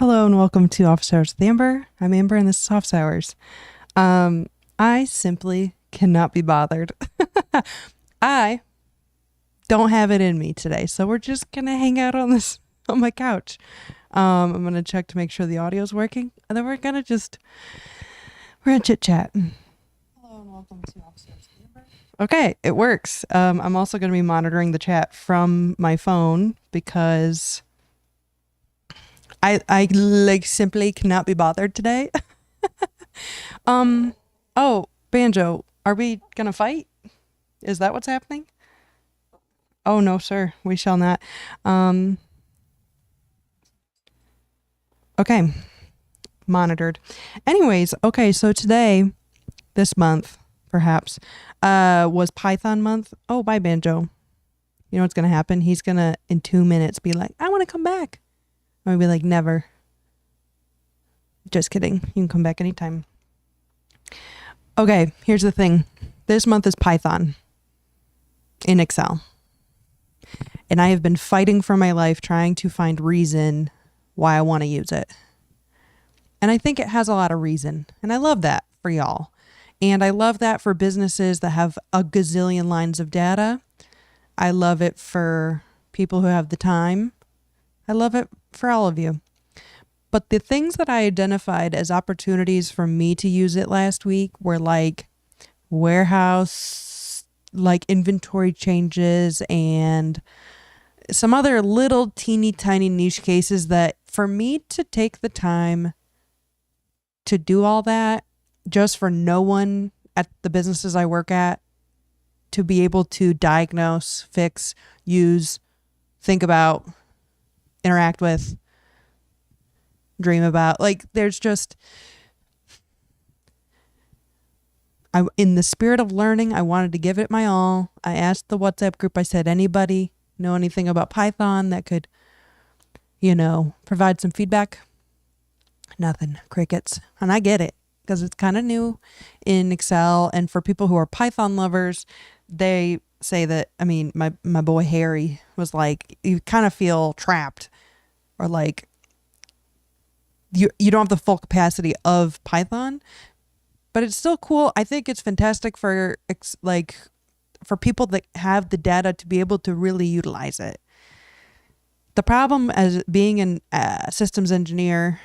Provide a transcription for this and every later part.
Hello and welcome to Office Hours with Amber. I'm Amber and this is Office Hours. I simply cannot be bothered. I don't have it in me today, so we're just gonna hang out on my couch. I'm gonna check to make sure the audio is working, and then we're gonna chit chat. Hello and welcome to Office Hours with Amber. Okay, it works. I'm also gonna be monitoring the chat from my phone because I like simply cannot be bothered today. Oh, Banjo, are we gonna fight? Is that what's happening? Oh no, sir, we shall not. Okay, monitored. Anyways, okay, so today, this month, perhaps, was Python month. Oh, bye, Banjo. You know what's gonna happen? He's gonna, in 2 minutes, be like, I wanna come back. I'm gonna be like, never. Just kidding. You can come back anytime. Okay, here's the thing. This month is Python in Excel. And I have been fighting for my life trying to find reason why I want to use it. And I think it has a lot of reason. And I love that for y'all. And I love that for businesses that have a gazillion lines of data. I love it for people who have the time. I love it for all of you. But the things that I identified as opportunities for me to use it last week were like warehouse, like inventory changes and some other little teeny tiny niche cases that for me to take the time to do all that just for no one at the businesses I work at to be able to diagnose, fix, use, think about, interact with, dream about. Like, there's just, in the spirit of learning, I wanted to give it my all. I asked the WhatsApp group, I said, anybody know anything about Python that could, provide some feedback? Nothing. Crickets. And I get it because it's kind of new in Excel. And for people who are Python lovers, they say that, my boy Harry was like, you kind of feel trapped or like you don't have the full capacity of Python, but it's still cool. I think it's fantastic for people that have the data to be able to really utilize it. The problem as being a systems engineer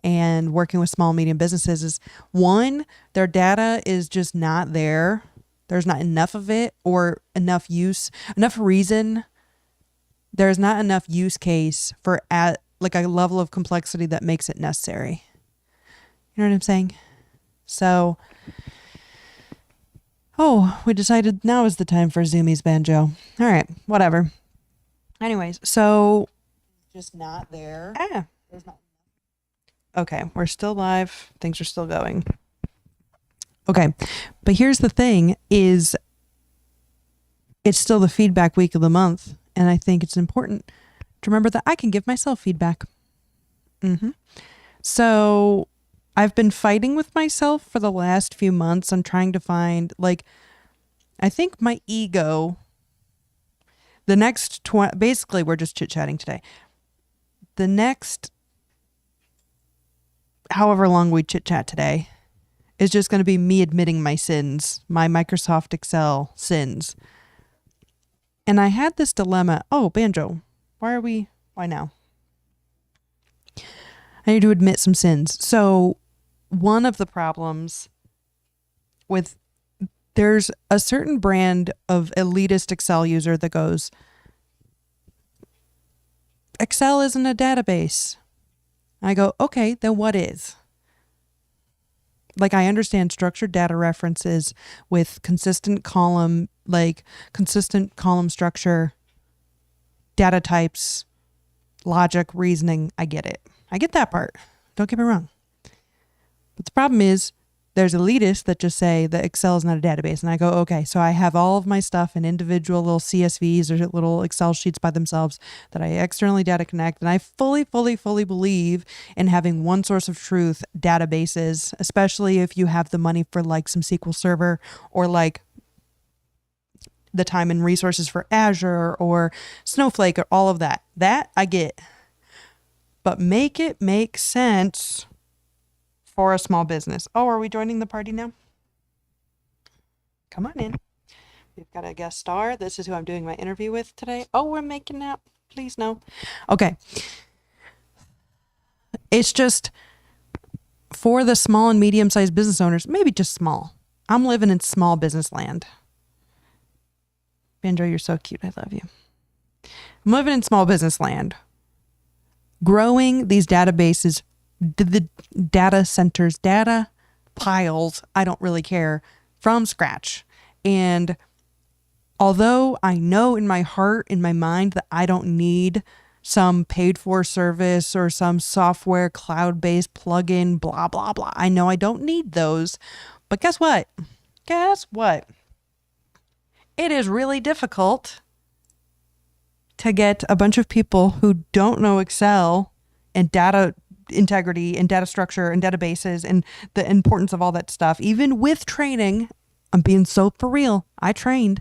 and working with small, medium businesses is one, their data is just not there. There's not enough of it or enough reason. There's not enough use case for a level of complexity that makes it necessary. You know what I'm saying? So, we decided now is the time for Zoomies Banjo. All right, whatever. Anyways, so just not there. There's not. Okay, we're still live. Things are still going. Okay, but here's the thing is it's still the feedback week of the month. And I think it's important to remember that I can give myself feedback. So I've been fighting with myself for the last few months on trying to find, I think my ego, basically we're just chit-chatting today. The next, however long we chit-chat today, is just going to be me admitting my sins, my Microsoft Excel sins. And I had this dilemma. Oh, Banjo, why now? I need to admit some sins. So one of the problems there's a certain brand of elitist Excel user that goes, Excel isn't a database. I go, okay, then what is? I understand structured data references with consistent column structure, data types, logic, reasoning. I get it. I get that part. Don't get me wrong. But the problem is there's elitists that just say that Excel is not a database. And I go, okay, so I have all of my stuff in individual little CSVs or little Excel sheets by themselves that I externally data connect. And I fully believe in having one source of truth databases, especially if you have the money for some SQL Server or the time and resources for Azure or Snowflake or all of that. That I get. but make it make sense for a small business. Oh, are we joining the party now? Come on in. We've got a guest star. This is who I'm doing my interview with today. Oh, we're making out. Please no. Okay. It's just for the small and medium-sized business owners, maybe just small. I'm living in small business land. Banjo, you're so cute. I love you. I'm living in small business land. Growing these databases, the data centers, data piles, I don't really care, from scratch. And although I know in my heart, in my mind, that I don't need some paid for service or some software cloud-based plugin, blah, blah, blah. I know I don't need those. But guess what? Guess what? It is really difficult to get a bunch of people who don't know Excel and data integrity and data structure and databases and the importance of all that stuff, even with training. I'm being so for real. I trained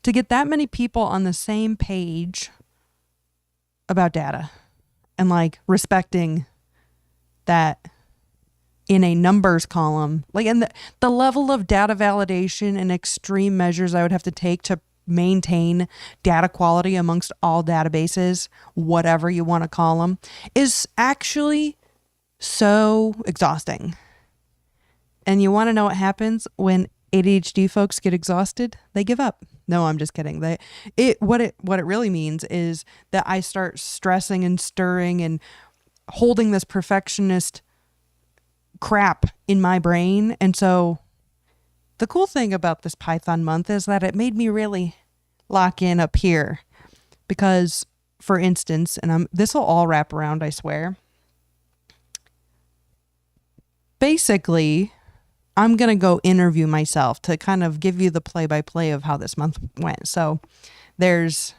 to get that many people on the same page about data and like respecting that in a numbers column, like, and the level of data validation and extreme measures I would have to take to maintain data quality amongst all databases, whatever you want to call them, is actually so exhausting. And you want to know what happens when ADHD folks get exhausted? They give up. No, I'm just kidding. What it really means is that I start stressing and stirring and holding this perfectionist crap in my brain. And so the cool thing about this Python month is that it made me really lock in up here. Because, for instance, and this will all wrap around, I swear. Basically, I'm going to go interview myself to kind of give you the play-by-play of how this month went. So there's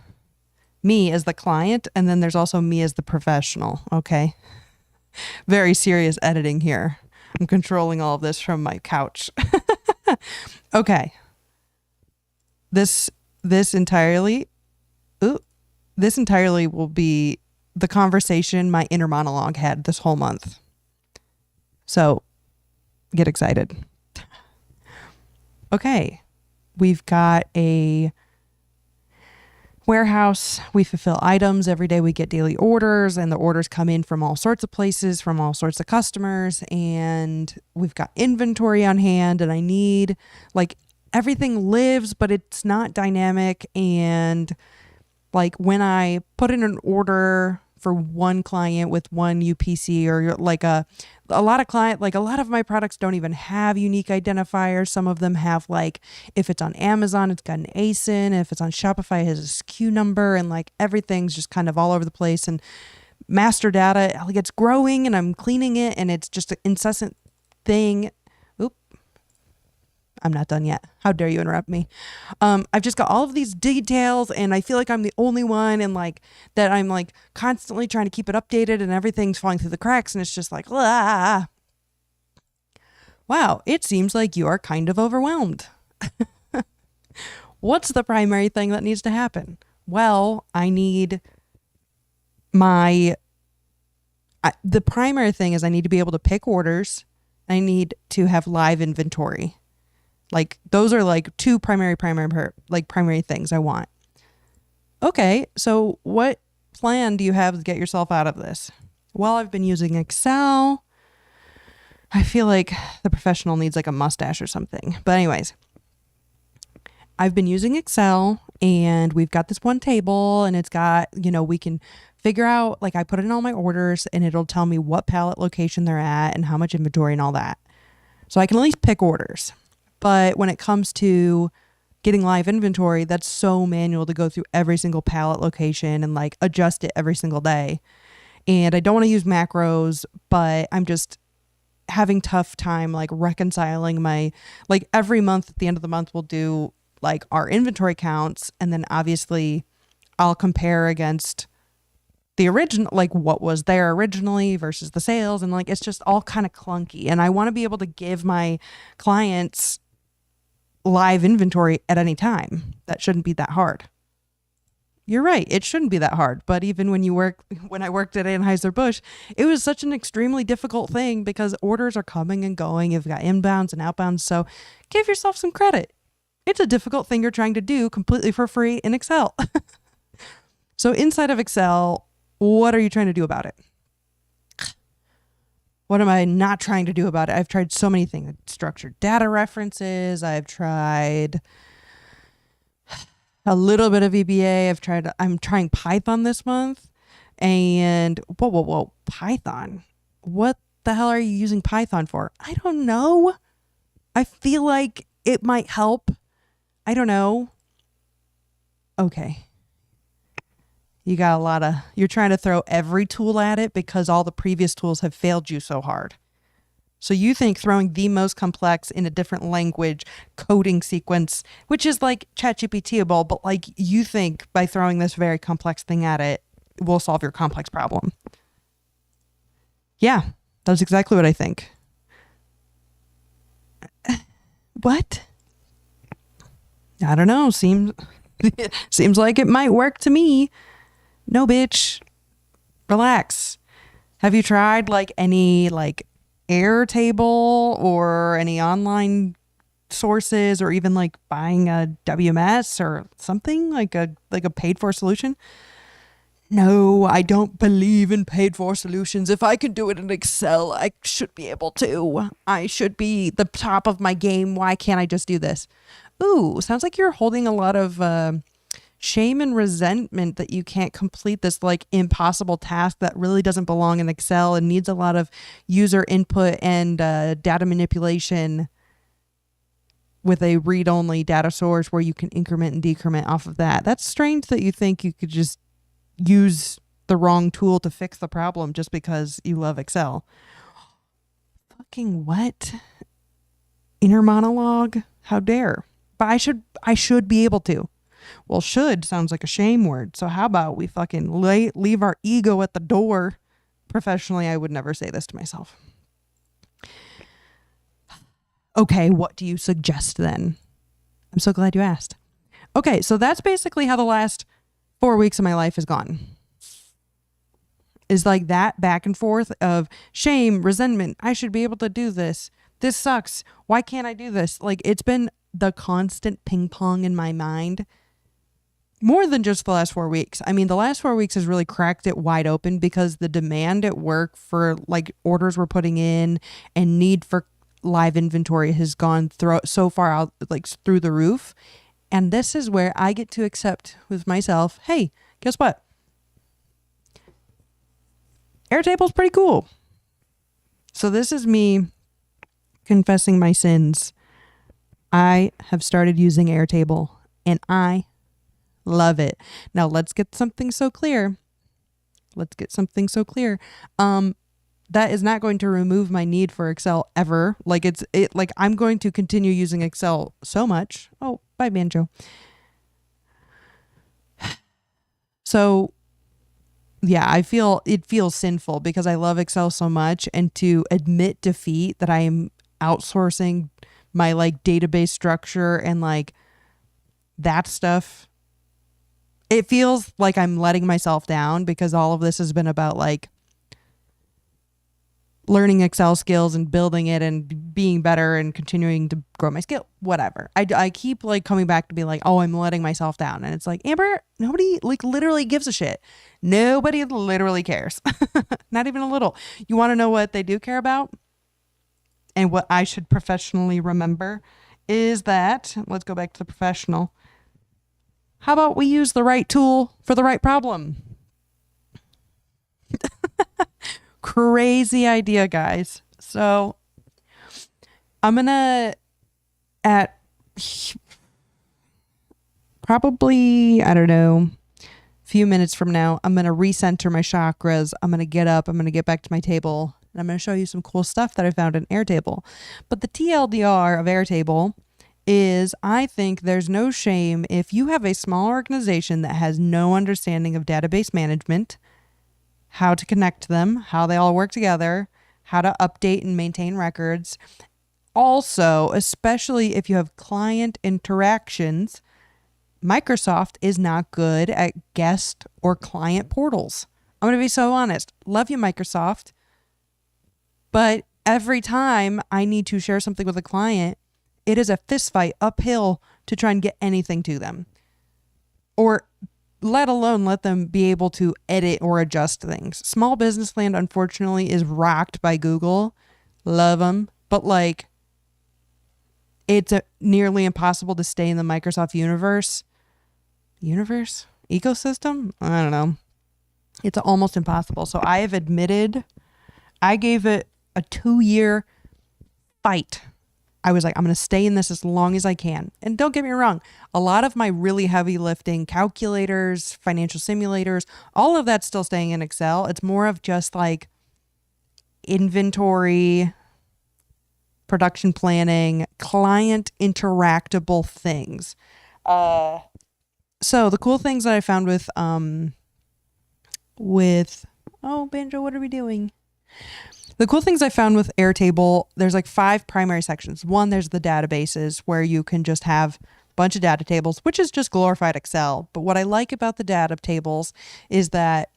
me as the client, and then there's also me as the professional, okay? Very serious editing here. I'm controlling all of this from my couch. Okay. This entirely will be the conversation my inner monologue had this whole month. So get excited. Okay. We've got a warehouse. We fulfill items every day. We get daily orders, and the orders come in from all sorts of places, from all sorts of customers, and we've got inventory on hand, and I need, like, everything lives, but it's not dynamic. And like when I put in an order for one client with one UPC, or like a lot of my products don't even have unique identifiers. Some of them have, like, if it's on Amazon, it's got an ASIN. If it's on Shopify, it has a SKU number, and like everything's just kind of all over the place. And master data, like, it's growing and I'm cleaning it, and it's just an incessant thing. I'm not done yet. How dare you interrupt me? I've just got all of these details, and I feel like I'm the only one, and like that I'm like constantly trying to keep it updated, and everything's falling through the cracks, and it's just like, wow, it seems like you are kind of overwhelmed. What's the primary thing that needs to happen? Well, the primary thing is I need to be able to pick orders. I need to have live inventory. Like, those are like two primary things I want. Okay, so what plan do you have to get yourself out of this? Well, I've been using Excel. I feel like the professional needs like a mustache or something. But anyways, I've been using Excel, and we've got this one table, and it's got, we can figure out, like, I put in all my orders, and it'll tell me what pallet location they're at and how much inventory and all that. So I can at least pick orders. But when it comes to getting live inventory, that's so manual to go through every single pallet location and like adjust it every single day. And I don't want to use macros, but I'm just having tough time like reconciling like every month, at the end of the month, we'll do like our inventory counts. And then obviously I'll compare against the original, like what was there originally versus the sales. And like, it's just all kind of clunky. And I want to be able to give my clients live inventory at any time. That shouldn't be that hard. You're right. It shouldn't be that hard. But even when I worked at Anheuser-Busch, it was such an extremely difficult thing because orders are coming and going. You've got inbounds and outbounds. So give yourself some credit. It's a difficult thing you're trying to do completely for free in Excel. So inside of Excel, what are you trying to do about it? What am I not trying to do about it? I've tried so many things. Structured data references. I've tried a little bit of VBA. I'm trying Python this month. And whoa, Python. What the hell are you using Python for? I don't know. I feel like it might help. I don't know. Okay. You're trying to throw every tool at it because all the previous tools have failed you so hard. So you think throwing the most complex in a different language coding sequence, which is like ChatGPT-able, but like you think by throwing this very complex thing at it will solve your complex problem. Yeah, that's exactly what I think. What? I don't know. Seems like it might work to me. No, bitch. Relax. Have you tried like any like Airtable or any online sources or even like buying a WMS or something like a paid for solution? No, I don't believe in paid for solutions. If I could do it in Excel, I should be able to. I should be the top of my game. Why can't I just do this? Ooh, sounds like you're holding a lot of shame and resentment that you can't complete this like impossible task that really doesn't belong in Excel and needs a lot of user input and data manipulation with a read-only data source where you can increment and decrement off of that. That's strange that you think you could just use the wrong tool to fix the problem just because you love Excel. Fucking what? Inner monologue? How dare? But I should be able to. Well, should sounds like a shame word. So how about we fucking leave our ego at the door? Professionally, I would never say this to myself. Okay, what do you suggest then? I'm so glad you asked. Okay, so that's basically how the last 4 weeks of my life has gone. Is like that back and forth of shame, resentment. I should be able to do this. This sucks. Why can't I do this? Like it's been the constant ping pong in my mind. More than just the last 4 weeks. I mean, the last 4 weeks has really cracked it wide open because the demand at work for like orders we're putting in and need for live inventory has gone so far out, like through the roof. And this is where I get to accept with myself, hey, guess what? Airtable's pretty cool. So this is me confessing my sins. I have started using Airtable and I love it. Now let's get something so clear. That is not going to remove my need for Excel ever. Like I'm going to continue using Excel so much. Oh, bye Banjo. So yeah, it feels sinful because I love Excel so much, and to admit defeat that I am outsourcing my like database structure and like that stuff, it feels like I'm letting myself down because all of this has been about like learning Excel skills and building it and being better and continuing to grow my skill, whatever. I keep like coming back to be like, oh, I'm letting myself down. And it's like, Amber, nobody like literally gives a shit. Nobody literally cares. Not even a little. You want to know what they do care about? And what I should professionally remember is that, let's go back to the professional. How about we use the right tool for the right problem? Crazy idea, guys. So I'm gonna, at probably, I don't know, a few minutes from now, I'm gonna recenter my chakras. I'm gonna get up. I'm gonna get back to my table. And I'm gonna show you some cool stuff that I found in Airtable. But the TLDR of Airtable is I think there's no shame if you have a small organization that has no understanding of database management, how to connect them, how they all work together, how to update and maintain records. Also, especially if you have client interactions, Microsoft is not good at guest or client portals. I'm going to be so honest. Love you, Microsoft. But every time I need to share something with a client, it is a fist fight uphill to try and get anything to them. Or let alone let them be able to edit or adjust things. Small business land, unfortunately, is rocked by Google. Love them. But like, it's nearly impossible to stay in the Microsoft universe. Ecosystem? I don't know. It's almost impossible. So I have admitted, I gave it a 2-year fight. I was like, I'm going to stay in this as long as I can. And don't get me wrong, a lot of my really heavy lifting, calculators, financial simulators, all of that's still staying in Excel. It's more of just like inventory, production planning, client interactable things. So the cool things that I found oh, Banjo, what are we doing? The cool things I found with Airtable, there's like 5 primary sections. One, there's the databases where you can just have a bunch of data tables, which is just glorified Excel. But what I like about the data tables is that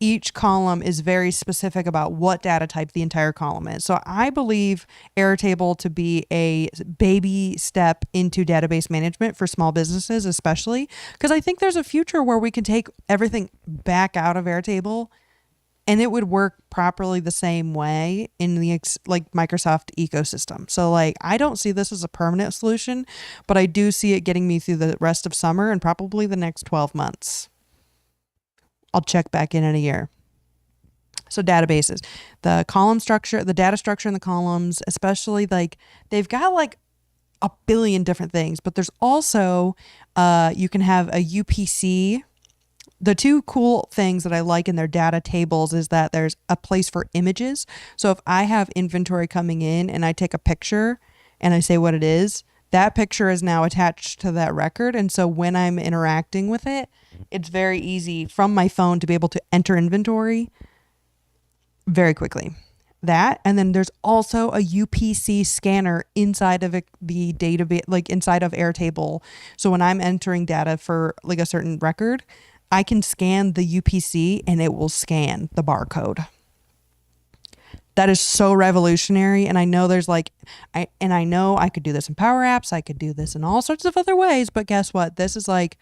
each column is very specific about what data type the entire column is. So I believe Airtable to be a baby step into database management for small businesses, especially because I think there's a future where we can take everything back out of Airtable and it would work properly the same way in the like Microsoft ecosystem. So like, I don't see this as a permanent solution, but I do see it getting me through the rest of summer and probably the next 12 months. I'll check back in a year. So databases, the column structure, the data structure in the columns, especially like they've got like a billion different things, but there's also, you can have a UPC. The 2 cool things that I like in their data tables is that there's a place for images. So if I have inventory coming in and I take a picture and I say what it is, that picture is now attached to that record. And so when I'm interacting with it, it's very easy from my phone to be able to enter inventory very quickly. That, and then there's also a UPC scanner inside of the database, like inside of Airtable. So when I'm entering data for like a certain record, I can scan the UPC and it will scan the barcode. That is so revolutionary. And I know there's like, I know I could do this in Power Apps. I could do this in all sorts of other ways. But guess what? This is like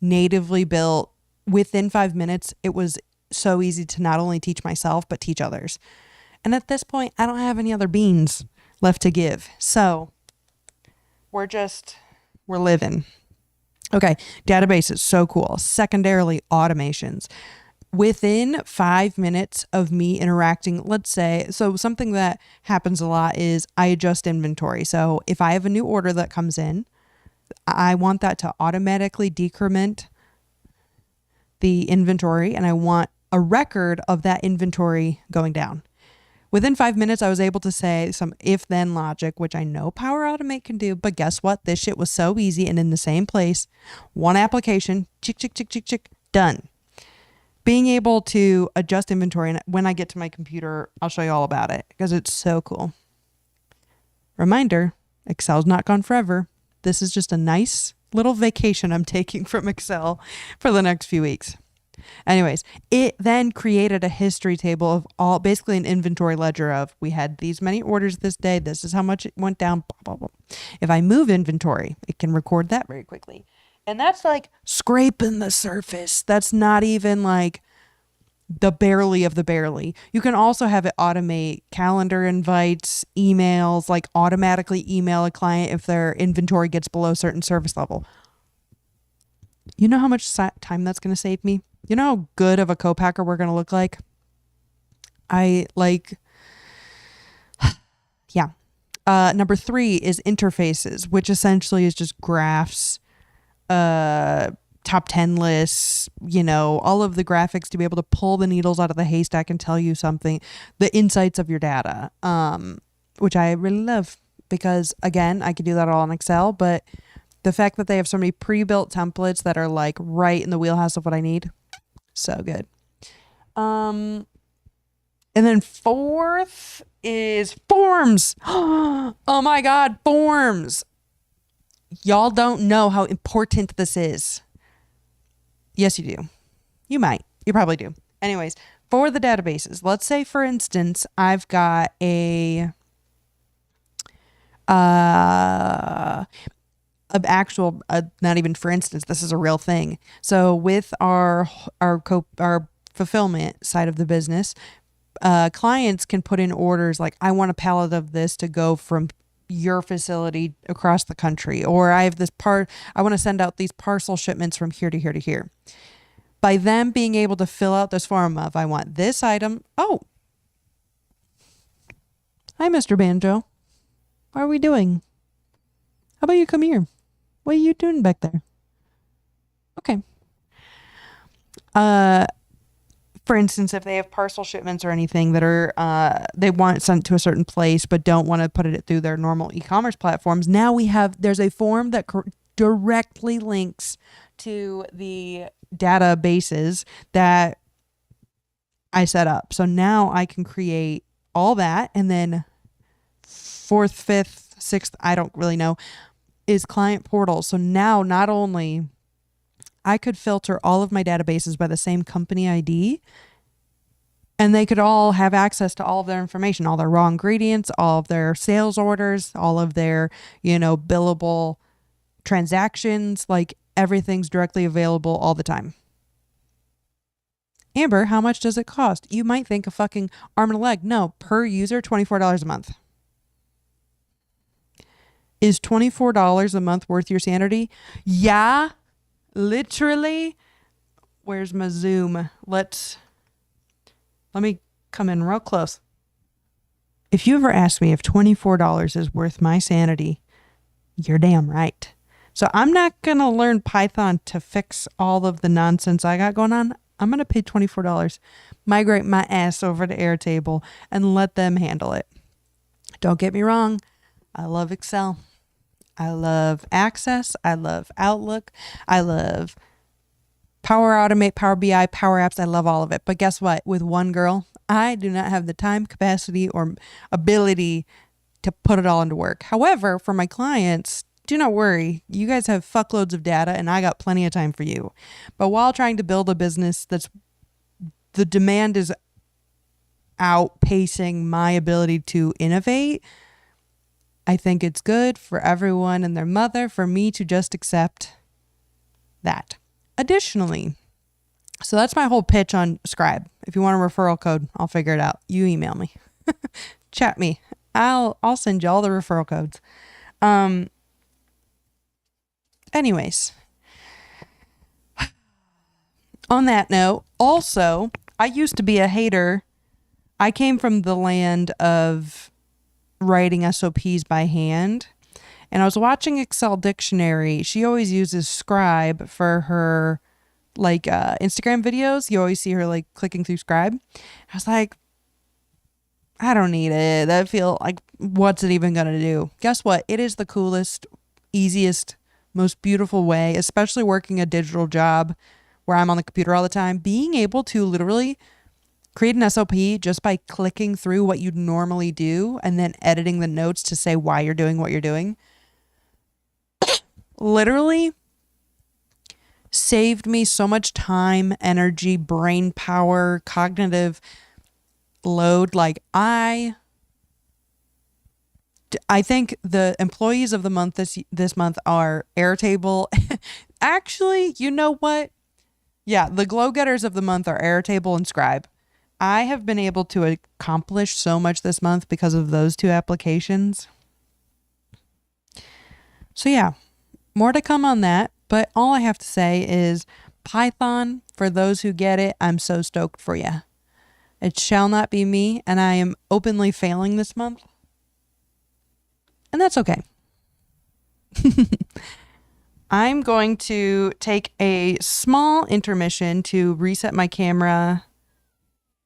natively built within 5 minutes. It was so easy to not only teach myself, but teach others. And at this point, I don't have any other beans left to give. So we're living. Okay, databases, so cool. Secondarily, automations. Within 5 minutes of me interacting, let's say, so something that happens a lot is I adjust inventory. So if I have a new order that comes in, I want that to automatically decrement the inventory and I want a record of that inventory going down. Within 5 minutes, I was able to say some if-then logic, which I know Power Automate can do, but guess what? This shit was so easy and in the same place. One application, chick, chick, chick, chick, chick, done. Being able to adjust inventory, and when I get to my computer, I'll show you all about it because it's so cool. Reminder, Excel's not gone forever. This is just a nice little vacation I'm taking from Excel for the next few weeks. Anyways, it then created a history table of all, basically an inventory ledger of we had these many orders this day. This is how much it went down. Blah, blah, blah. If I move inventory, it can record that very quickly. And that's like scraping the surface. That's not even like the barely of the barely. You can also have it automate calendar invites, emails, like automatically email a client if their inventory gets below a certain service level. You know how much time that's going to save me? You know how good of a co-packer we're going to look like? Yeah. Number 3 is interfaces, which essentially is just graphs, top 10 lists, all of the graphics to be able to pull the needles out of the haystack and tell you something, the insights of your data, which I really love because, again, I could do that all in Excel, but the fact that they have so many pre-built templates that are like right in the wheelhouse of what I need, so good. And then 4th is forms. Oh my God, forms. Y'all don't know how important this is. Yes, you do. You might. You probably do. Anyways, for the databases, let's say, for instance, I've got a not even for instance, this is a real thing. So with our fulfillment side of the business, clients can put in orders like, I want a pallet of this to go from your facility across the country, or I have this part, I want to send out these parcel shipments from here to here to here. By them being able to fill out this form of, I want this item. Oh, hi, Mr. Banjo. What are we doing? How about you come here? What are you doing back there? Okay. For instance, if they have parcel shipments or anything that are they want it sent to a certain place but don't want to put it through their normal e-commerce platforms, now there's a form that directly links to the databases that I set up. So now I can create all that, and then fourth, fifth, sixth, I don't really know, is client portal. So now not only I could filter all of my databases by the same company ID, and they could all have access to all of their information, all their raw ingredients, all of their sales orders, all of their, billable transactions, like everything's directly available all the time. Amber, how much does it cost? You might think a fucking arm and a leg. No, per user, $24 a month. Is $24 a month worth your sanity? Yeah, literally. Where's my zoom? Let me come in real close. If you ever ask me if $24 is worth my sanity, you're damn right. So I'm not going to learn Python to fix all of the nonsense I got going on. I'm going to pay $24, migrate my ass over to Airtable, and let them handle it. Don't get me wrong. I love Excel. I love Access. I love Outlook. I love Power Automate, Power BI, Power Apps. I love all of it. But guess what? With one girl, I do not have the time, capacity, or ability to put it all into work. However, for my clients, do not worry. You guys have fuckloads of data, and I got plenty of time for you. But while trying to build a business the demand is outpacing my ability to innovate, I think it's good for everyone and their mother for me to just accept that. Additionally, so that's my whole pitch on Scribe. If you want a referral code, I'll figure it out. You email me. Chat me. I'll send you all the referral codes. Anyways, on that note, also, I used to be a hater. I came from the land of writing SOPs by hand, and I was watching Excel Dictionary. She always uses Scribe for her Instagram videos. You always see her clicking through Scribe. I was like, I don't need it. I feel like, what's it even gonna do? Guess what? It is the coolest, easiest, most beautiful way, especially working a digital job where I'm on the computer all the time, being able to literally create an SOP just by clicking through what you'd normally do and then editing the notes to say why you're doing what you're doing. Literally saved me so much time, energy, brain power, cognitive load. I think the employees of the month this month are Airtable. Actually, you know what? Yeah, the glow getters of the month are Airtable and Scribe. I have been able to accomplish so much this month because of those two applications. So yeah, more to come on that. But all I have to say is Python, for those who get it, I'm so stoked for you. It shall not be me, and I am openly failing this month. And that's okay. I'm going to take a small intermission to reset my camera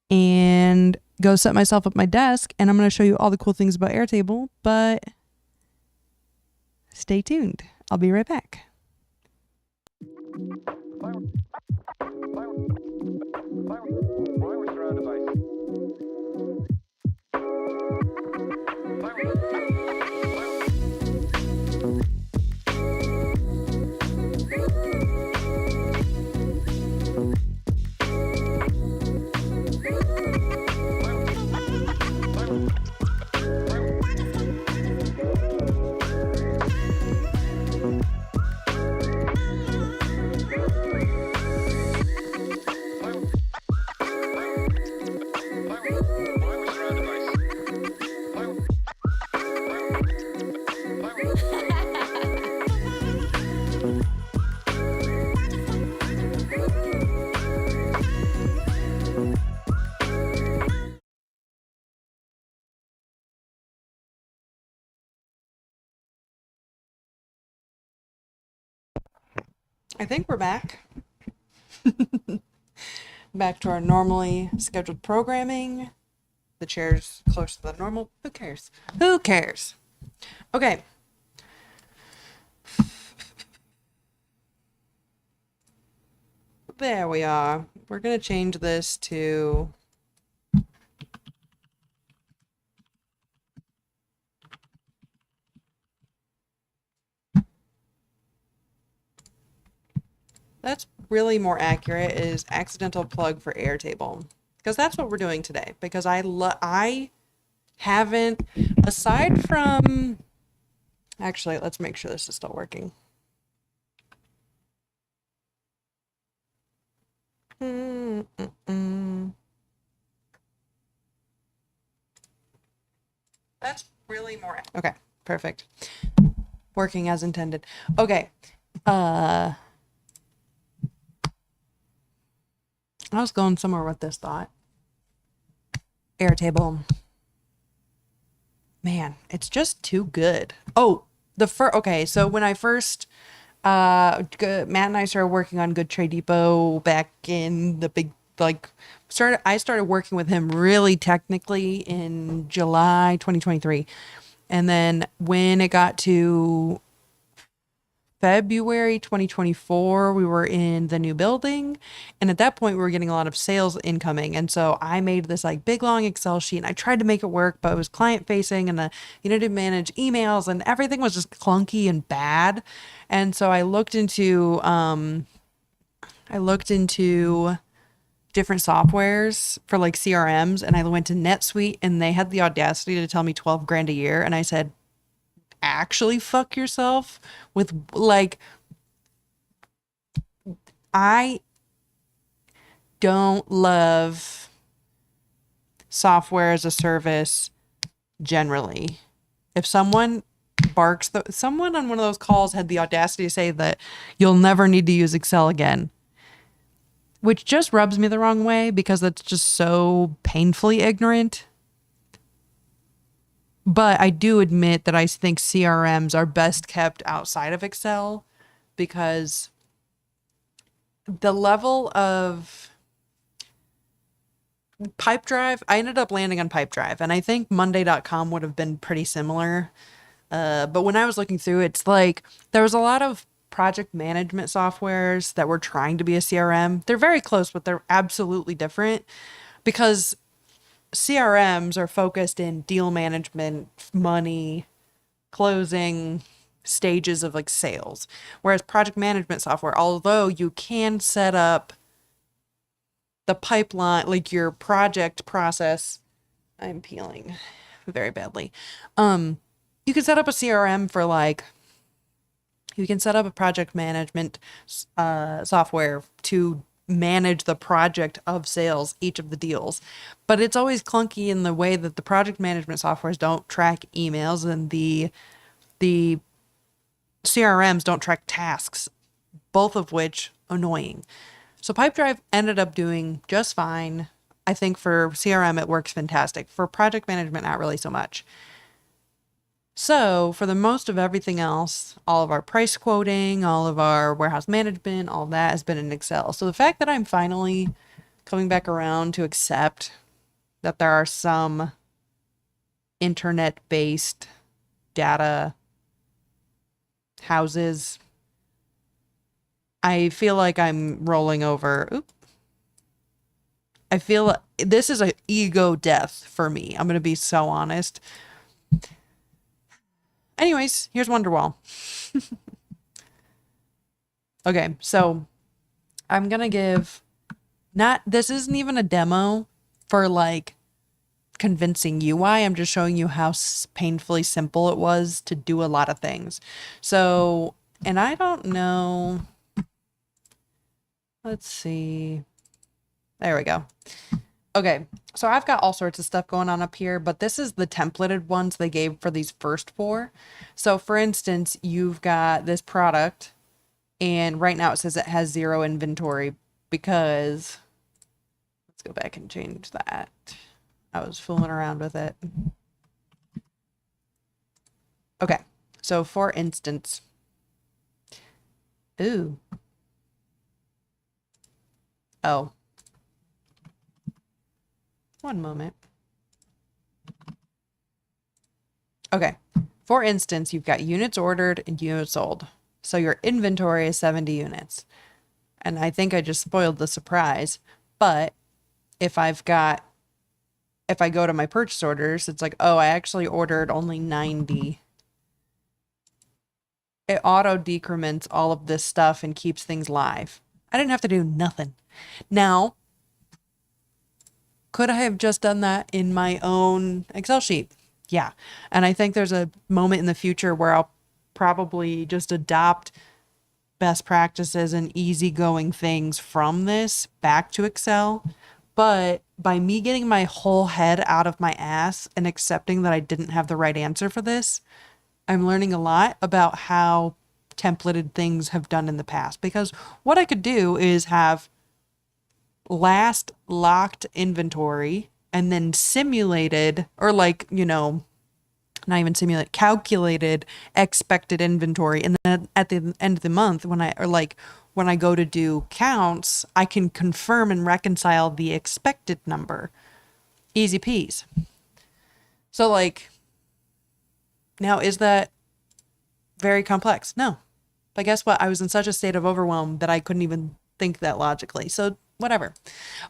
and go set myself up my desk, and I'm going to show you all the cool things about Airtable, but stay tuned. I'll be right back. I think we're back. Back to our normally scheduled programming. The chair's close to the normal. Who cares? Who cares? Okay. There we are. We're going to change this to... That's really more accurate, is accidental plug for Airtable. Because that's what we're doing today. Because I haven't, aside from... Actually, let's make sure this is still working. That's really more... Okay, perfect. Working as intended. Okay. I was going somewhere with this thought. Airtable. Man, it's just too good. Oh, okay, so when I first Matt and I started working on Good Trade Depot back in the big I started working with him really technically in July 2023. And then when it got to February 2024, we were in the new building. And at that point, we were getting a lot of sales incoming. And so I made this like big long Excel sheet and I tried to make it work, but it was client facing and you know, to manage emails and everything was just clunky and bad. And so I looked into different softwares for like CRMs, and I went to NetSuite and they had the audacity to tell me 12 grand a year. And I said, actually fuck yourself with like, I don't love software as a service generally. If someone someone on one of those calls had the audacity to say that you'll never need to use Excel again, which just rubs me the wrong way because that's just so painfully ignorant. But I do admit that I think CRMs are best kept outside of Excel because the level of Pipedrive, I ended up landing on Pipedrive, and I think Monday.com would have been pretty similar. But when I was looking through, it's like there was a lot of project management softwares that were trying to be a CRM. They're very close, but they're absolutely different because CRMs are focused in deal management, money, closing stages of like sales. Whereas project management software, although you can set up the pipeline, like your project process, I'm peeling very badly. You can set up a CRM for like, you can set up a project management software to manage the project of sales, each of the deals. But it's always clunky in the way that the project management softwares don't track emails and the CRMs don't track tasks, both of which annoying. So Pipedrive ended up doing just fine. I think for CRM, it works fantastic. For project management, not really so much. So for the most of everything else, all of our price quoting, all of our warehouse management, all that has been in Excel. So the fact that I'm finally coming back around to accept that there are some internet-based data houses, I feel like I'm rolling over. I feel this is an ego death for me. I'm going to be so honest. Anyways, here's Wonderwall. Okay, so I'm going to give this isn't even a demo for like convincing UI. I'm just showing you how painfully simple it was to do a lot of things. So, and I don't know. Let's see. There we go. Okay, so I've got all sorts of stuff going on up here, but this is the templated ones they gave for these first four. So for instance, you've got this product, and right now it says it has 0 inventory because, let's go back and change that. I was fooling around with it. Okay, so for instance, ooh, Oh, one moment. Okay. For instance, you've got units ordered and units sold. So your inventory is 70 units. And I think I just spoiled the surprise. But if I've got, if I go to my purchase orders, it's like, oh, I actually ordered only 90. It auto decrements all of this stuff and keeps things live. I didn't have to do nothing. Now, could I have just done that in my own Excel sheet? Yeah. And I think there's a moment in the future where I'll probably just adopt best practices and easygoing things from this back to Excel. But by me getting my whole head out of my ass and accepting that I didn't have the right answer for this, I'm learning a lot about how templated things have done in the past. Because what I could do is have last locked inventory and then simulated, or like, you know, not even simulate, calculated expected inventory. And then at the end of the month, when I go to do counts, I can confirm and reconcile the expected number. Easy peas. So like, now is that very complex? No. But guess what? I was in such a state of overwhelm that I couldn't even think that logically. So whatever.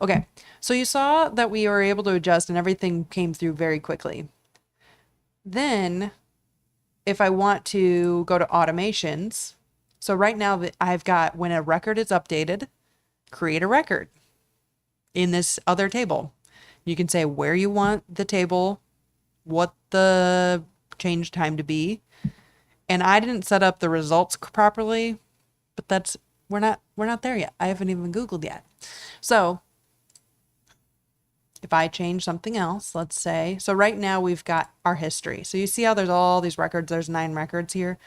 Okay. So you saw that we were able to adjust and everything came through very quickly. Then if I want to go to automations, so right now I've got when a record is updated, create a record in this other table. You can say where you want the table, what the change time to be. And I didn't set up the results properly, but we're not there yet. I haven't even Googled yet. So if I change something else, let's say, so right now we've got our history. So you see how there's all these records, there's 9 records here.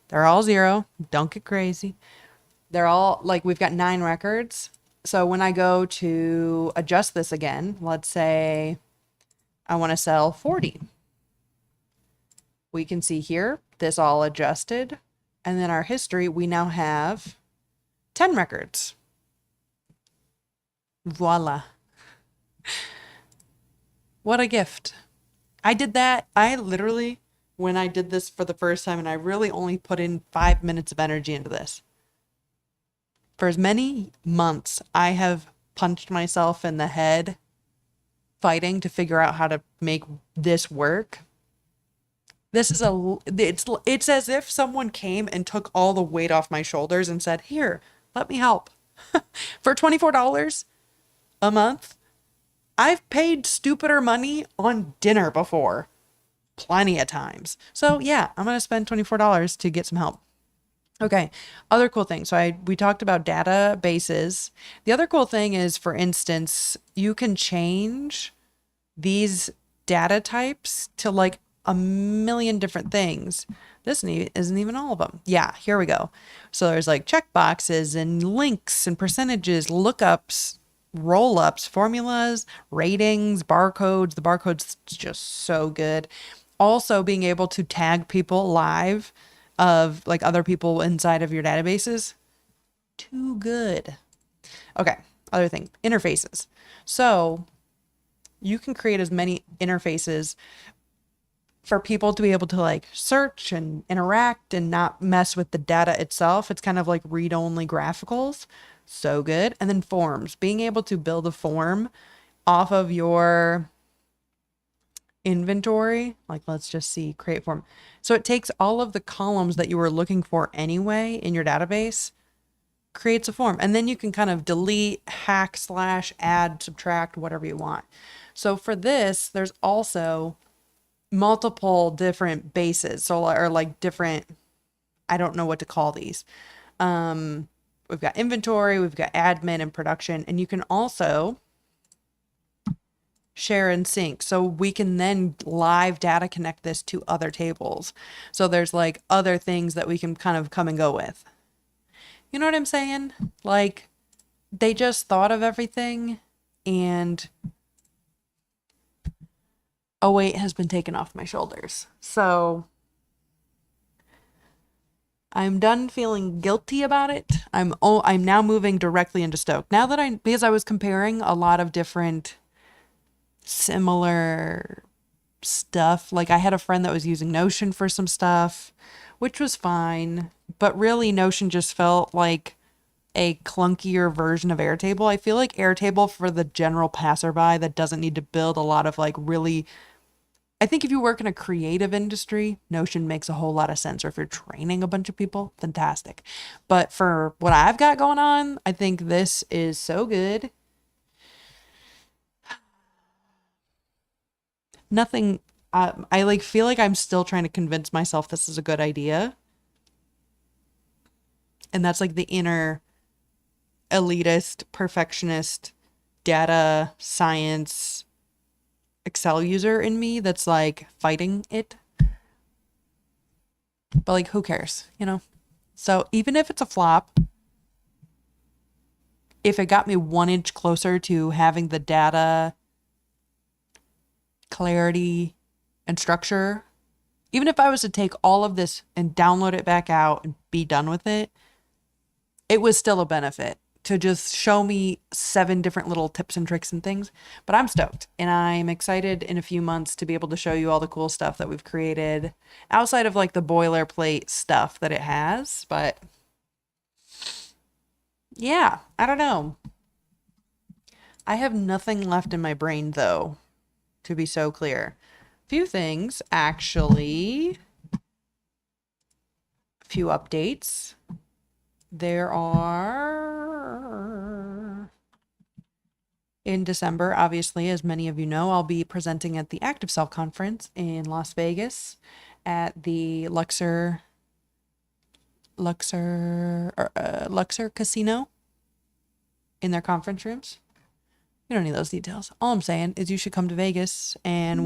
They're all 0. Don't get crazy. They're all like, we've got 9 records. So when I go to adjust this again, let's say I want to sell 40. We can see here, this all adjusted. And then our history, we now have 10 records. Voila. What a gift. I did that. I literally, when I did this for the first time, and I really only put in 5 minutes of energy into this. For as many months, I have punched myself in the head fighting to figure out how to make this work. This is it's as if someone came and took all the weight off my shoulders and said, "Here, let me help." For $24 a month, I've paid stupider money on dinner before. Plenty of times. So yeah, I'm going to spend $24 to get some help. Okay. Other cool thing. So we talked about databases. The other cool thing is, for instance, you can change these data types to like a million different things. This isn't even all of them. Yeah, here we go. So there's like checkboxes and links and percentages, lookups, roll-ups, formulas, ratings, barcodes. The barcode's just so good. Also being able to tag people live of like other people inside of your databases. Too good. Okay, other thing, interfaces. So you can create as many interfaces for people to be able to like search and interact and not mess with the data itself. It's kind of like read-only graphicals. So good. And then forms, being able to build a form off of your inventory. Like, let's just see, create form. So it takes all of the columns that you were looking for anyway in your database, creates a form, and then you can kind of delete, hack, slash, add, subtract, whatever you want. So for this, there's also multiple different bases. So, or like different, I don't know what to call these. We've got inventory, we've got admin and production, and you can also share and sync. So we can then live data connect this to other tables. So there's like other things that we can kind of come and go with. You know what I'm saying? Like, they just thought of everything and a weight has been taken off my shoulders. So I'm done feeling guilty about it. I'm now moving directly into Stoke. Now that because I was comparing a lot of different similar stuff. Like I had a friend that was using Notion for some stuff, which was fine, but really Notion just felt like a clunkier version of Airtable. I feel like Airtable for the general passerby that doesn't need to build a lot of like really, I think if you work in a creative industry, Notion makes a whole lot of sense. Or if you're training a bunch of people, fantastic. But for what I've got going on, I think this is so good. Nothing, I like feel like I'm still trying to convince myself this is a good idea. And that's like the inner elitist, perfectionist, data science, Excel user in me that's like fighting it. But like, who cares, you know? So even if it's a flop, if it got me 1 inch closer to having the data clarity and structure, even if I was to take all of this and download it back out and be done with it, it was still a benefit to just show me 7 different little tips and tricks and things. But I'm stoked and I'm excited in a few months to be able to show you all the cool stuff that we've created outside of like the boilerplate stuff that it has. But yeah, I don't know. I have nothing left in my brain though, to be so clear. Few things actually. A few updates. There are, in December, obviously, as many of you know, I'll be presenting at the Active Cell Conference in Las Vegas at the Luxor Casino in their conference rooms. We don't need those details. All I'm saying is you should come to Vegas and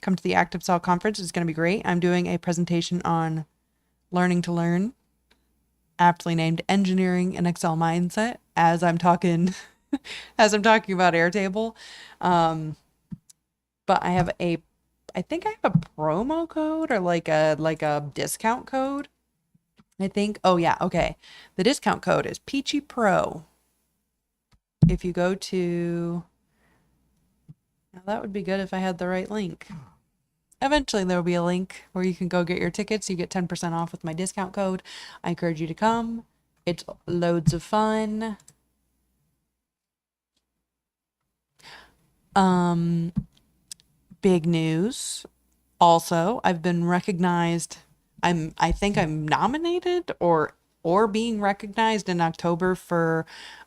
come to the Active Cell Conference. It's going to be great. I'm doing a presentation on learning to learn, aptly named Engineering and Excel Mindset, as I'm talking about Airtable. But I think I have a promo code or like a discount code. I think, oh yeah, okay. The discount code is Peachy Pro. If you go to, now that would be good if I had the right link. Eventually there will be a link where you can go get your tickets. You get 10% off with my discount code. I encourage you to come. It's loads of fun. Big news. Also, I've been recognized. I think I'm nominated or being recognized in October for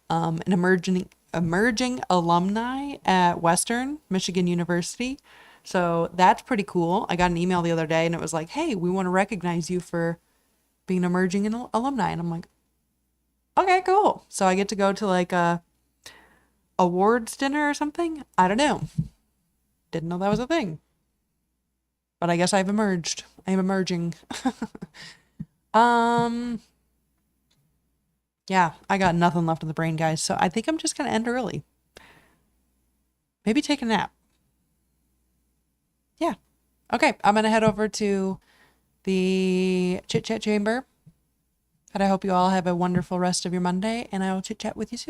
an emerging alumni at Western Michigan University. So that's pretty cool. I got an email the other day and it was like, hey, we want to recognize you for being an emerging alumni. And I'm like, okay, cool. So I get to go to like a awards dinner or something. I don't know. Didn't know that was a thing. But I guess I've emerged. I am emerging. Yeah, I got nothing left in the brain, guys. So I think I'm just going to end early. Maybe take a nap. Yeah. Okay, I'm going to head over to the chit chat chamber. And I hope you all have a wonderful rest of your Monday, and I will chit chat with you soon.